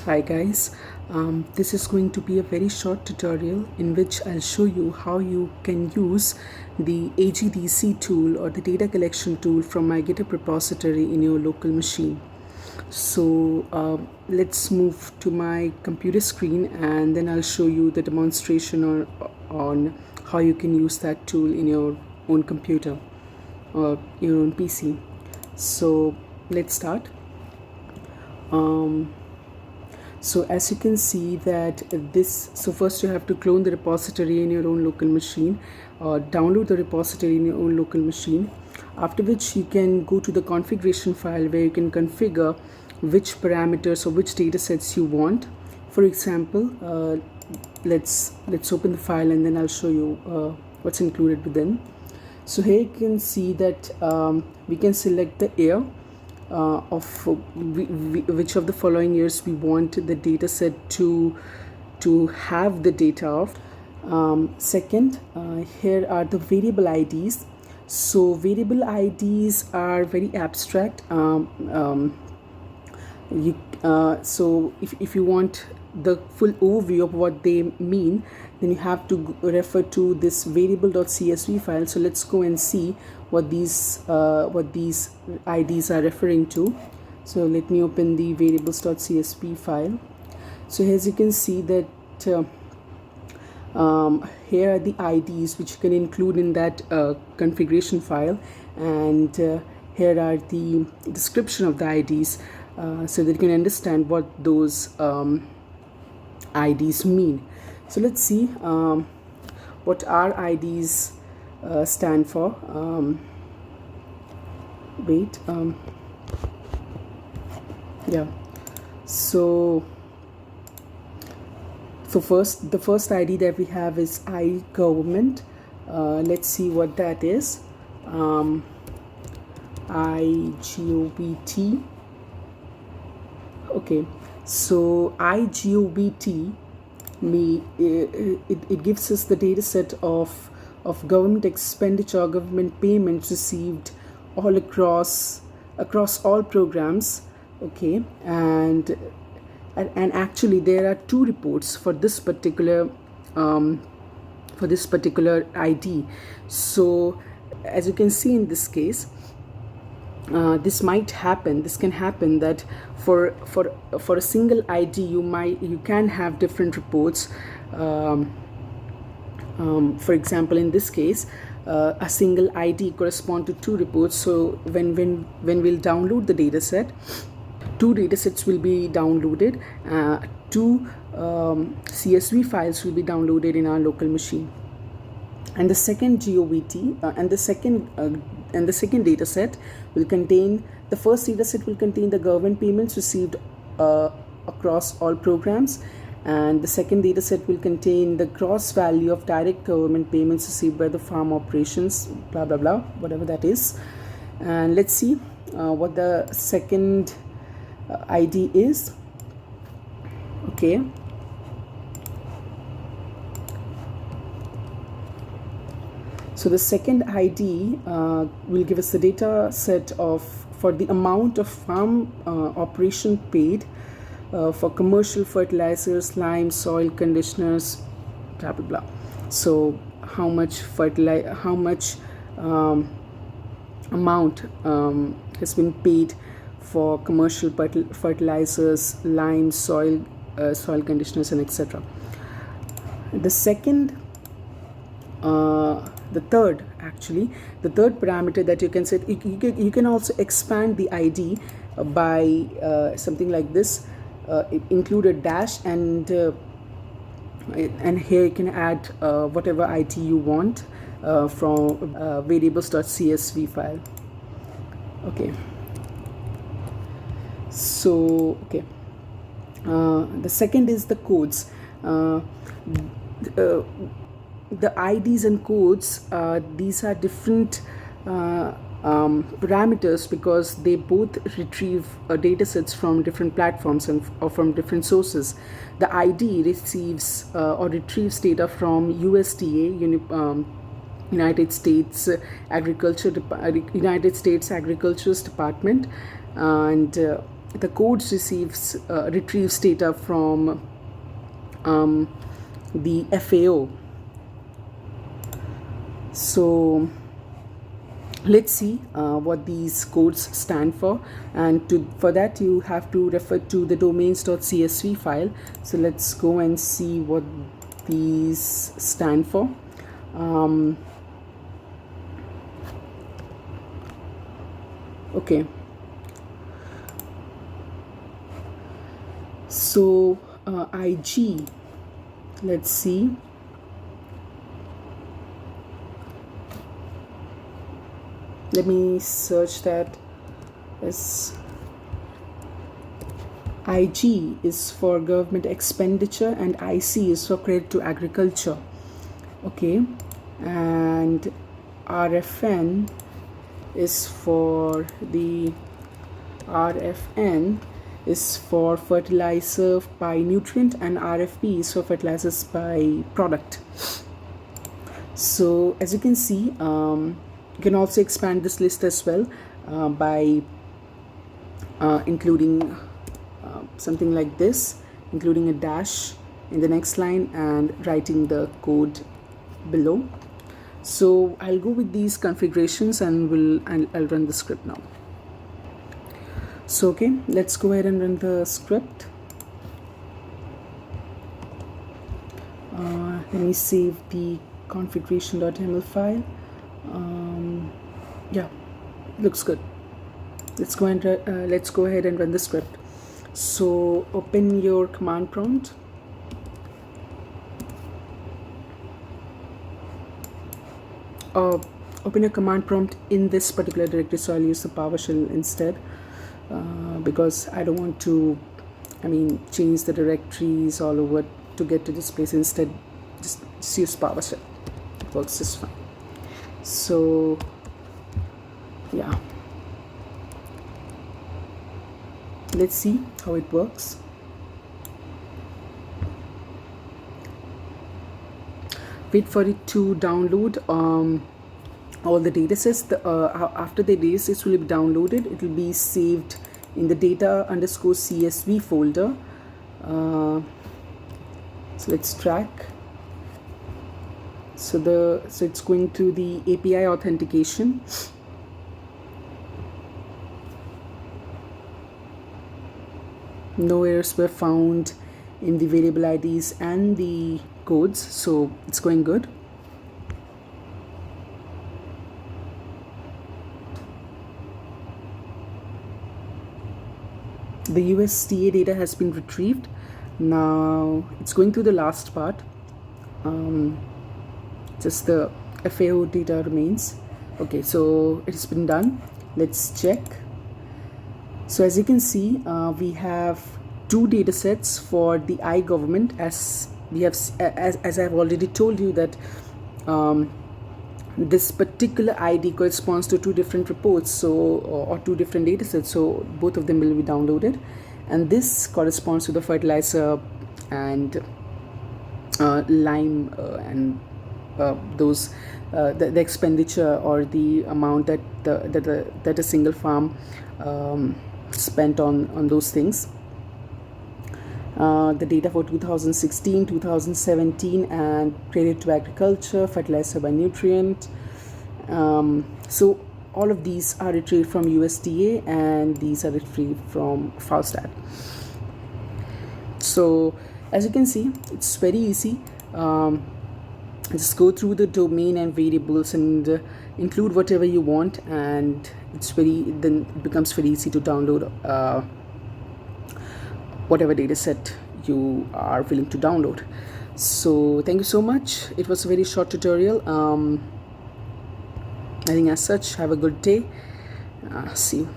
Hi guys, this is going to be a very short tutorial in which I'll show you how you can use the AGDC tool or the data collection tool from my GitHub repository in your local machine. So let's move to my computer screen and then I'll show you the demonstration on how you can use that tool in your own computer or your own PC. So let's start. So as you can see that so first you have to clone the repository in your own local machine or download the repository in your own local machine, after which you can go to the configuration file where you can configure which parameters or which data sets you want. For example, let's open the file and then I'll show you what's included within. So here you can see that we can select the year of which of the following years we want the data set to have the data of. Second, here are the variable IDs. So variable IDs are very abstract. So if you want the full overview of what they mean, then you have to refer to this variable.csv file. So let's go and see what these IDs are referring to. So let me open the variables.csv file. So as you can see that here are the IDs which you can include in that configuration file, and here are the description of the IDs so that you can understand what those IDs mean. So let's see what our IDs stand for. So first, the first ID that we have is iGovernment. Let's see what that is. iGovT. Okay, so iGovT it gives us the data set of government expenditure, government payments received all across all programs. Okay, and actually there are two reports for this particular ID. So as you can see in this case, this can happen that for a single ID you can have different reports. For example, in this case, a single ID corresponds to two reports. So when we'll download the data set, two data sets will be downloaded, two CSV files will be downloaded in our local machine, and the second GOVT and the second data set will contain, the first data set will contain the government payments received across all programs, and the second data set will contain the gross value of direct government payments received by the farm operations, blah blah blah, whatever that is. And let's see what the second ID is. Okay, so the second ID will give us the data set for the amount of farm operation paid for commercial fertilizers, lime, soil conditioners, blah blah blah. So how much amount has been paid for commercial fertilizers, lime, soil conditioners, and etc. The third parameter that you can set, you can also expand the ID by something like this. Include a dash, and here you can add whatever ID you want from variables.csv file. Okay. So the second is the codes. The IDs and codes, these are different parameters because they both retrieve data sets from different platforms or from different sources. The ID receives or retrieves data from USDA, United States Agriculture's Department, and the codes retrieves data from the FAO. So let's see what these codes stand for, and for that you have to refer to the domains.csv file. So let's go and see what these stand for. Okay, so IG, let's see. Let me search that as IG is for government expenditure and IC is for credit to agriculture. Okay, and RFN is for fertilizer by nutrient, and RFP is for fertilizers by product. So as you can see, you can also expand this list as well by including something like this, including a dash in the next line and writing the code below. So I'll go with these configurations and I'll run the script now. So okay, let's go ahead and run the script. Let me save the configuration.yml file. Yeah, looks good. Let's go ahead and run the script. So open your command prompt. Open a command prompt in this particular directory, so I'll use the PowerShell instead because I don't want to change the directories all over to get to this place. Instead, just use PowerShell. It works just fine. So yeah, let's see how it works. Wait for it to download all the datasets. After the datasets will be downloaded, it will be saved in the data_csv folder. So let's track. So it's going to the API authentication. No errors were found in the variable IDs and the codes, so it's going good. The USDA data has been retrieved. Now it's going through the last part. Just the FAO data remains. Okay, so it has been done. Let's check. So as you can see, we have two data sets for the iGovernment, as we have as I've already told you that this particular ID corresponds to two different reports, or two different data sets, so both of them will be downloaded, and this corresponds to the fertilizer and lime and those the expenditure or the amount that a single farm spent on those things. The data for 2016, 2017, and credit to agriculture, fertilizer by nutrient. So all of these are retrieved from USDA, and these are retrieved from FAOSTAT. So as you can see, it's very easy. Just go through the domain and variables and include whatever you want, and then it becomes very easy to download whatever data set you are willing to download. So thank you so much. It was a very short tutorial. I think as such, have a good day. See you.